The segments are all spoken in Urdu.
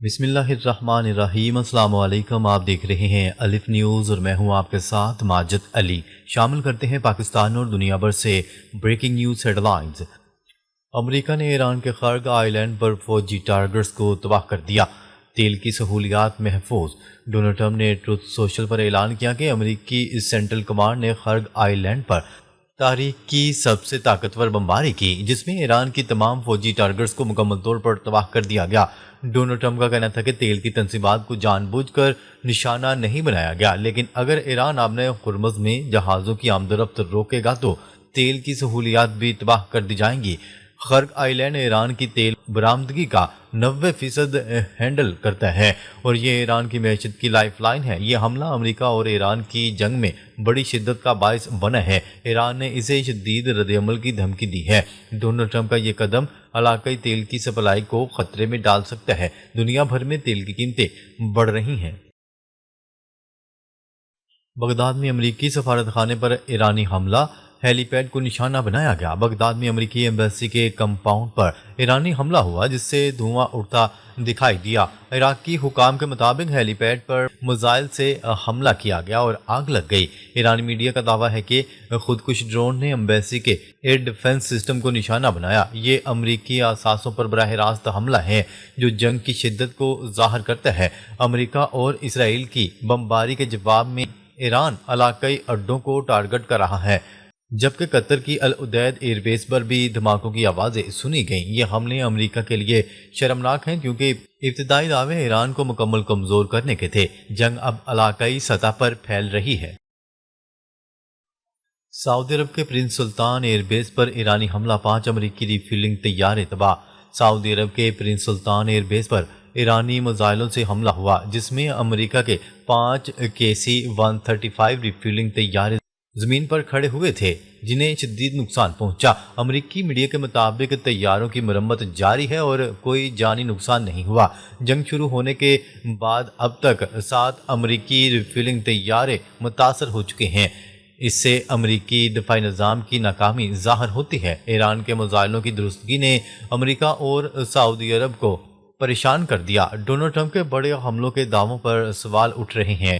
بسم اللہ الرحمن الرحیم۔ السلام علیکم، آپ دیکھ رہے ہیں الف نیوز اور میں ہوں آپ کے ساتھ ماجد علی۔ شامل کرتے ہیں پاکستان اور دنیا بھر سے بریکنگ نیوز ہیڈ لائنز۔ امریکہ نے ایران کے خرگ آئی لینڈ پر فوجی ٹارگٹس کو تباہ کر دیا، تیل کی سہولیات محفوظ۔ ڈونلڈ ٹرمپ نے ٹروتھ سوشل پر اعلان کیا کہ امریکی سینٹرل کمانڈ نے خرگ آئی لینڈ پر تاریخ کی سب سے طاقتور بمباری کی، جس میں ایران کی تمام فوجی ٹارگٹس کو مکمل طور پر تباہ کر دیا گیا۔ ڈونلڈ ٹرمپ کا کہنا تھا کہ تیل کی تنصیبات کو جان بوجھ کر نشانہ نہیں بنایا گیا، لیکن اگر ایران آبنۂ ہرمز میں جہازوں کی آمد و رفت روکے گا تو تیل کی سہولیات بھی تباہ کر دی جائیں گی۔ خرگ آئی لینڈ ایران کی تیل برآمدگی کا 90% ہینڈل کرتا ہے اور یہ ایران کی معیشت کی لائف لائن ہے۔ یہ حملہ امریکہ اور ایران کی جنگ میں بڑی شدت کا باعث بنا ہے۔ ایران نے اسے شدید ردعمل کی دھمکی دی ہے۔ ڈونلڈ ٹرمپ کا یہ قدم علاقائی تیل کی سپلائی کو خطرے میں ڈال سکتا ہے۔ دنیا بھر میں تیل کی قیمتیں بڑھ رہی ہیں۔ بغداد میں امریکی سفارت خانے پر ایرانی حملہ، ہیلی پیڈ کو نشانہ بنایا گیا۔ بغداد میں امریکی ایمبیسی کے کمپاؤنڈ پر ایرانی حملہ ہوا، جس سے دھواں اڑتا دکھائی دیا۔ عراقی حکام کے مطابق ہیلی پیڈ پر میزائل سے حملہ کیا گیا اور آگ لگ گئی۔ ایرانی میڈیا کا دعویٰ ہے کہ خودکش ڈرون نے ایمبیسی کے ایئر ڈیفنس سسٹم کو نشانہ بنایا۔ یہ امریکی اثاثوں پر براہ راست حملہ ہے، جو جنگ کی شدت کو ظاہر کرتا ہے۔ امریکہ اور اسرائیل کی بمباری کے جواب میں ایران علاقائی اڈوں کو ٹارگٹ کر رہا ہے، جبکہ قطر کی العدید ایئر بیس پر بھی دھماکوں کی آوازیں سنی گئیں۔ یہ حملے امریکہ کے لیے شرمناک ہیں کیونکہ ابتدائی دعوے ایران کو مکمل کمزور کرنے کے تھے۔ جنگ اب علاقائی سطح پر پھیل رہی ہے۔ سعودی عرب کے پرنس سلطان ایئر بیس پر ایرانی حملہ، 5 امریکی ری فیلنگ طیارے تباہ۔ سعودی عرب کے پرنس سلطان ایئر بیس پر ایرانی میزائلوں سے حملہ ہوا، جس میں امریکہ کے 5 KC-135 ری فیلنگ طیارے زمین پر کھڑے ہوئے تھے، جنہیں شدید نقصان پہنچا۔ امریکی میڈیا کے مطابق طیاروں کی مرمت جاری ہے اور کوئی جانی نقصان نہیں ہوا۔ جنگ شروع ہونے کے بعد اب تک 7 امریکی ری فیلنگ طیارے متاثر ہو چکے ہیں۔ اس سے امریکی دفاعی نظام کی ناکامی ظاہر ہوتی ہے۔ ایران کے میزائلوں کی درستگی نے امریکہ اور سعودی عرب کو پریشان کر دیا۔ ڈونلڈ ٹرمپ کے بڑے حملوں کے دعووں پر سوال اٹھ رہے ہیں۔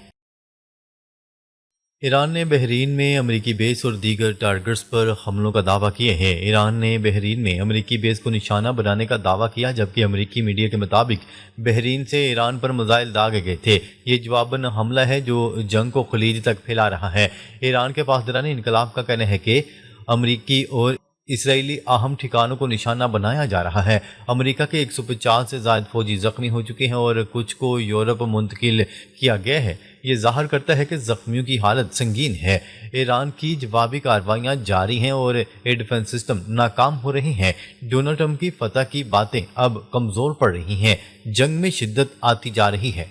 ایران نے بحرین میں امریکی بیس اور دیگر ٹارگٹس پر حملوں کا دعویٰ کیے ہیں۔ ایران نے بحرین میں امریکی بیس کو نشانہ بنانے کا دعویٰ کیا، جبکہ امریکی میڈیا کے مطابق بحرین سے ایران پر میزائل داغے گئے تھے۔ یہ جواباً حملہ ہے جو جنگ کو خلیج تک پھیلا رہا ہے۔ ایران کے پاسداران انقلاب کا کہنا ہے کہ امریکی اور اسرائیلی اہم ٹھکانوں کو نشانہ بنایا جا رہا ہے۔ امریکہ کے 150 سے زائد فوجی زخمی ہو چکے ہیں اور کچھ کو یورپ منتقل کیا گیا ہے۔ یہ ظاہر کرتا ہے کہ زخمیوں کی حالت سنگین ہے۔ ایران کی جوابی کارروائیاں جاری ہیں اور ایئر ڈیفنس سسٹم ناکام ہو رہے ہیں۔ ڈونلڈ ٹرمپ کی فتح کی باتیں اب کمزور پڑ رہی ہیں۔ جنگ میں شدت آتی جا رہی ہے۔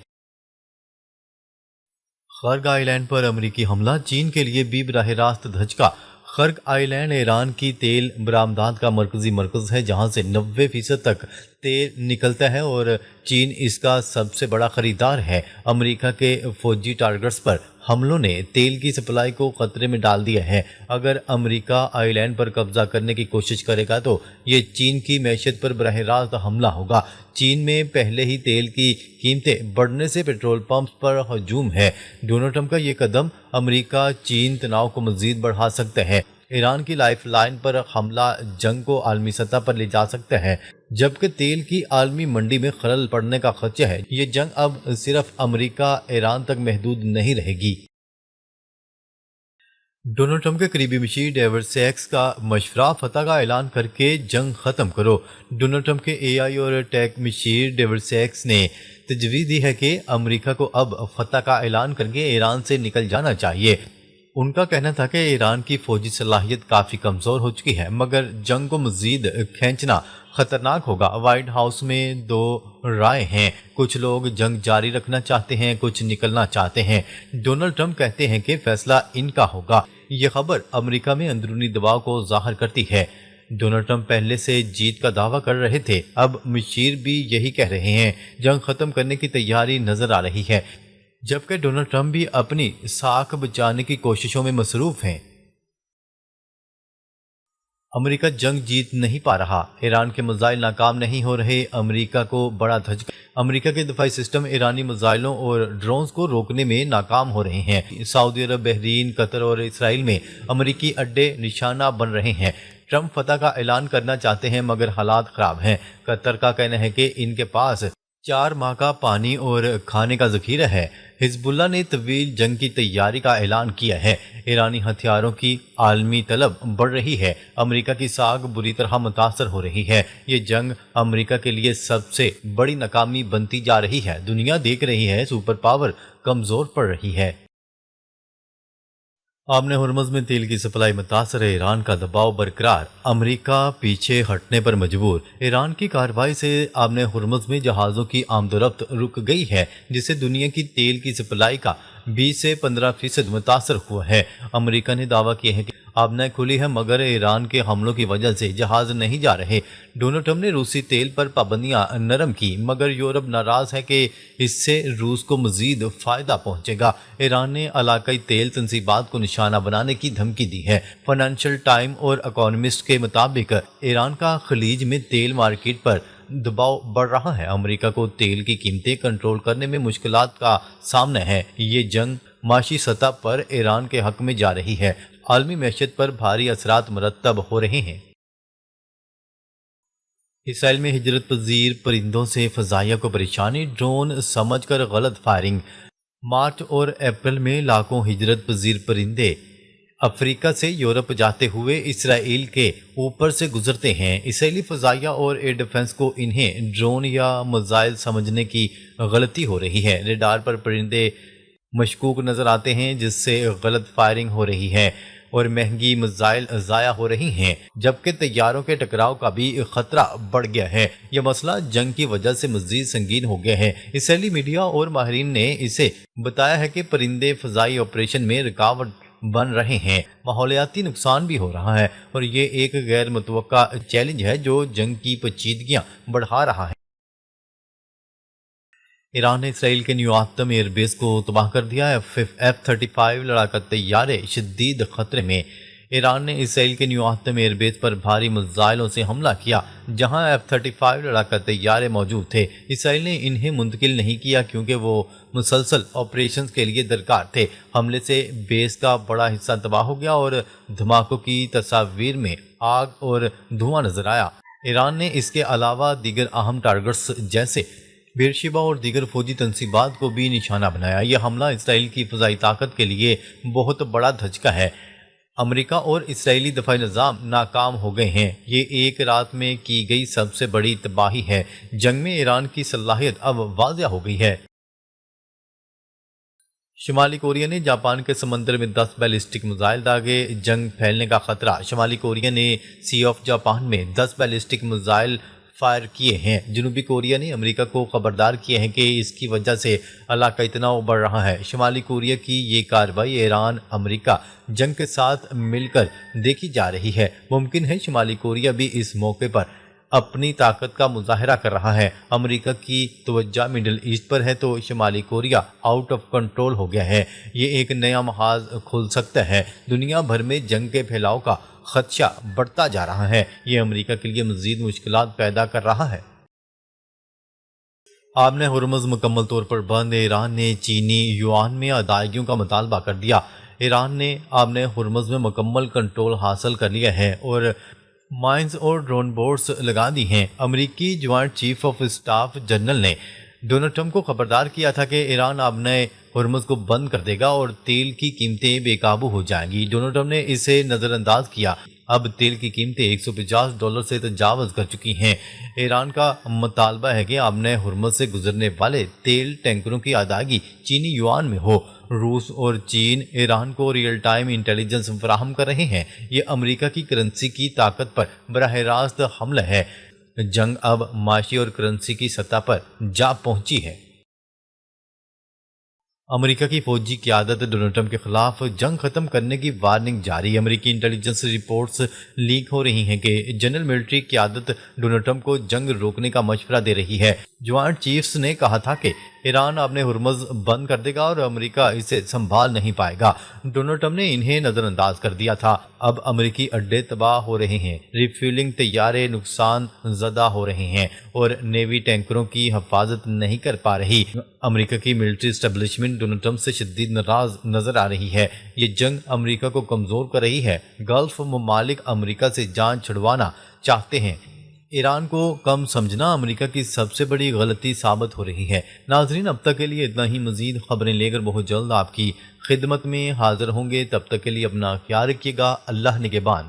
خرگ آئی لینڈ پر امریکی حملہ، چین کے لیے بھی براہ راست دھچکا۔ خرگ آئی لینڈ ایران کی تیل برآمدات کا مرکزی مرکز ہے، جہاں سے 90% تک تیل نکلتا ہے اور چین اس کا سب سے بڑا خریدار ہے۔ امریکہ کے فوجی ٹارگٹس پر حملوں نے تیل کی سپلائی کو خطرے میں ڈال دیا ہے۔ اگر امریکہ آئی لینڈ پر قبضہ کرنے کی کوشش کرے گا تو یہ چین کی معیشت پر براہ راست حملہ ہوگا۔ چین میں پہلے ہی تیل کی قیمتیں بڑھنے سے پیٹرول پمپس پر ہجوم ہے۔ ڈونلڈ ٹرمپ کا یہ قدم امریکہ چین تناؤ کو مزید بڑھا سکتا ہے۔ ایران کی لائف لائن پر حملہ جنگ کو عالمی سطح پر لے جا سکتا ہے، جبکہ تیل کی عالمی منڈی میں خلل پڑنے کا خدشہ ہے۔ یہ جنگ اب صرف امریکہ ایران تک محدود نہیں رہے گی۔ ڈونلڈ ٹرمپ کے قریبی مشیر ڈیوڈ سیکس کا مشورہ، فتح کا اعلان کر کے جنگ ختم کرو۔ ڈونلڈ ٹرمپ کے AI اور ٹیک مشیر ڈیوڈ سیکس نے تجویز دی ہے کہ امریکہ کو اب فتح کا اعلان کر کے ایران سے نکل جانا چاہیے۔ ان کا کہنا تھا کہ ایران کی فوجی صلاحیت کافی کمزور ہو چکی ہے، مگر جنگ کو مزید کھینچنا خطرناک ہوگا۔ وائٹ ہاؤس میں 2 رائے ہیں، کچھ لوگ جنگ جاری رکھنا چاہتے ہیں، کچھ نکلنا چاہتے ہیں۔ ڈونلڈ ٹرمپ کہتے ہیں کہ فیصلہ ان کا ہوگا۔ یہ خبر امریکہ میں اندرونی دباؤ کو ظاہر کرتی ہے۔ ڈونلڈ ٹرمپ پہلے سے جیت کا دعویٰ کر رہے تھے، اب مشیر بھی یہی کہہ رہے ہیں۔ جنگ ختم کرنے کی تیاری نظر آ رہی ہے، جبکہ ڈونلڈ ٹرمپ بھی اپنی ساکھ بچانے کی کوششوں میں مصروف ہیں۔ امریکہ جنگ جیت نہیں پا رہا، ایران کے میزائل ناکام نہیں ہو رہے، امریکہ کو بڑا دھچکا۔ امریکہ کے دفاعی سسٹم ایرانی میزائلوں اور ڈرونز کو روکنے میں ناکام ہو رہے ہیں۔ سعودی عرب، بحرین، قطر اور اسرائیل میں امریکی اڈے نشانہ بن رہے ہیں۔ ٹرمپ فتح کا اعلان کرنا چاہتے ہیں مگر حالات خراب ہیں۔ قطر کا کہنا ہے کہ ان کے پاس 4 ماہ کا پانی اور کھانے کا ذخیرہ ہے۔ حزب اللہ نے طویل جنگ کی تیاری کا اعلان کیا ہے۔ ایرانی ہتھیاروں کی عالمی طلب بڑھ رہی ہے۔ امریکہ کی ساکھ بری طرح متاثر ہو رہی ہے۔ یہ جنگ امریکہ کے لیے سب سے بڑی ناکامی بنتی جا رہی ہے۔ دنیا دیکھ رہی ہے سپر پاور کمزور پڑ رہی ہے۔ آبِ ہرمز میں تیل کی سپلائی متاثر ہے، ایران کا دباؤ برقرار، امریکہ پیچھے ہٹنے پر مجبور۔ ایران کی کارروائی سے آبِ ہرمز میں جہازوں کی آمد و رفت رک گئی ہے، جس سے دنیا کی تیل کی سپلائی کا 20 سے 15% متاثر ہوا ہے۔ امریکہ نے دعویٰ کیا ہے کہ آبنائیں کھلی ہے مگر ایران کے حملوں کی وجہ سے جہاز نہیں جا رہے۔ ڈونلڈ ٹرمپ نے روسی تیل پر پابندیاں نرم کی مگر یورپ ناراض ہے کہ اس سے روس کو مزید فائدہ پہنچے گا۔ ایران نے علاقائی تیل تنصیبات کو نشانہ بنانے کی دھمکی دی ہے۔ فائنینشل ٹائم اور اکانومسٹ کے مطابق ایران کا خلیج میں تیل مارکیٹ پر دباؤ بڑھ رہا ہے۔ امریکہ کو تیل کی قیمتیں کنٹرول کرنے میں مشکلات کا سامنا ہے۔ یہ جنگ معاشی سطح پر ایران کے حق میں جا رہی ہے۔ عالمی معیشت پر بھاری اثرات مرتب ہو رہے ہیں۔ اسرائیل میں ہجرت پذیر پرندوں سے فضائیہ کو پریشانی، ڈرون سمجھ کر غلط فائرنگ۔ مارچ اور اپریل میں لاکھوں ہجرت پذیر پرندے افریقہ سے یورپ جاتے ہوئے اسرائیل کے اوپر سے گزرتے ہیں۔ اسرائیلی فضائیہ اور ایئر ڈیفنس کو انہیں ڈرون یا میزائل سمجھنے کی غلطی ہو رہی ہے۔ ریڈار پر پرندے مشکوک نظر آتے ہیں جس سے غلط فائرنگ ہو رہی ہے اور مہنگی میزائل ضائع ہو رہی ہیں، جبکہ طیاروں کے ٹکراؤ کا بھی خطرہ بڑھ گیا ہے۔ یہ مسئلہ جنگ کی وجہ سے مزید سنگین ہو گیا ہے۔ اسرائیلی میڈیا اور ماہرین نے اسے بتایا ہے کہ پرندے فضائی آپریشن میں رکاوٹ بن رہے ہیں، ماحولیاتی نقصان بھی ہو رہا ہے اور یہ ایک غیر متوقع چیلنج ہے جو جنگ کی پیچیدگیاں بڑھا رہا ہے۔ ایران نے اسرائیل کے نیو آتم ایئر بیس کو تباہ کر دیا ہے۔ F-35 لڑاکا طیارے شدید خطرے میں۔ ایران نے اسرائیل کے نیو آتم ایئر بیس پر بھاری میزائلوں سے حملہ کیا جہاں F-35 لڑاکا طیارے موجود تھے۔ اسرائیل نے انہیں منتقل نہیں کیا کیونکہ وہ مسلسل آپریشنز کے لیے درکار تھے۔ حملے سے بیس کا بڑا حصہ تباہ ہو گیا اور دھماکوں کی تصاویر میں آگ اور دھواں نظر آیا۔ ایران نے اس کے علاوہ دیگر اہم ٹارگٹس جیسے بیرشیبا اور دیگر فوجی تنصیبات کو بھی نشانہ بنایا۔ یہ حملہ اسرائیل کی فضائی طاقت کے لیے بہت بڑا دھچکا ہے۔ امریکہ اور اسرائیلی دفاعی نظام ناکام ہو گئے ہیں۔ یہ ایک رات میں کی گئی سب سے بڑی تباہی ہے۔ جنگ میں ایران کی صلاحیت اب واضح ہو گئی ہے۔ شمالی کوریا نے جاپان کے سمندر میں 10 بیلسٹک میزائل داغے، جنگ پھیلنے کا خطرہ۔ شمالی کوریا نے سی آف جاپان میں 10 بیلسٹک میزائل فائر کیے ہیں۔ جنوبی کوریا نے امریکہ کو خبردار کیا ہے کہ اس کی وجہ سے علاقائی تناؤ بڑھ رہا ہے۔ شمالی کوریا کی یہ کارروائی ایران امریکہ جنگ کے ساتھ مل کر دیکھی جا رہی ہے۔ ممکن ہے شمالی کوریا بھی اس موقع پر اپنی طاقت کا مظاہرہ کر رہا ہے۔ امریکہ کی توجہ مڈل ایسٹ پر ہے تو شمالی کوریا آؤٹ آف کنٹرول ہو گیا ہے۔ یہ ایک نیا محاذ کھول سکتا ہے۔ دنیا بھر میں جنگ کے پھیلاؤ کا خدشہ بڑھتا جا رہا ہے۔ یہ امریکہ کے لیے مزید مشکلات پیدا کر رہا ہے۔ آبِ ہرمز مکمل طور پر بند، ایران نے چینی یوان میں ادائیگیوں کا مطالبہ کر دیا۔ ایران نے آبِ ہرمز میں مکمل کنٹرول حاصل کر لیا ہے اور مائنز اور ڈرون بورڈز لگا دی ہیں۔ امریکی joint chief of staff general نے ڈونلڈ ٹرمپ کو خبردار کیا تھا کہ ایران آبِ ہرمز کو بند کر دے گا اور تیل کی قیمتیں بے قابو ہو جائیں گی۔ ڈونلڈ ٹرمپ نے اسے نظر انداز کیا۔ اب تیل کی قیمتیں $150 سے تجاوز کر چکی ہیں۔ ایران کا مطالبہ ہے کہ آبِ ہرمز سے گزرنے والے تیل ٹینکروں کی ادائیگی چینی یوان میں ہو۔ روس اور چین ایران کو ریئل ٹائم انٹیلیجنس فراہم کر رہے ہیں۔ یہ امریکہ کی کرنسی کی طاقت پر براہ راست حملہ ہے۔ جنگ اب معاشی اور کرنسی کی سطح پر جا پہنچی ہے۔ امریکہ کی فوجی قیادت ڈونلڈ ٹرمپ کے خلاف جنگ ختم کرنے کی وارننگ جاری۔ امریکی انٹیلیجنس رپورٹس لیک ہو رہی ہیں کہ جنرل ملٹری قیادت ڈونلڈ ٹرمپ کو جنگ روکنے کا مشورہ دے رہی ہے۔ جوائنٹ چیفز نے کہا تھا کہ ایران اپنے ہرمز بند کر دے گا اور امریکہ اسے سنبھال نہیں پائے گا۔ ڈونلڈ ٹرمپ نے انہیں نظر انداز کر دیا تھا۔ اب امریکی اڈے تباہ ہو رہے ہیں، ریفیولنگ طیارے نقصان زدہ ہو رہے ہیں اور نیوی ٹینکروں کی حفاظت نہیں کر پا رہی۔ امریکہ کی ملٹری اسٹیبلشمنٹ ڈونلڈ ٹرمپ سے شدید ناراض نظر آ رہی ہے۔ یہ جنگ امریکہ کو کمزور کر رہی ہے۔ گلف ممالک امریکہ سے جان چھڑوانا چاہتے ہیں۔ ایران کو کم سمجھنا امریکہ کی سب سے بڑی غلطی ثابت ہو رہی ہے۔ ناظرین، اب تک کے لیے اتنا ہی۔ مزید خبریں لے کر بہت جلد آپ کی خدمت میں حاضر ہوں گے۔ تب تک کے لیے اپنا خیال رکھیے گا۔ اللہ نگہبان۔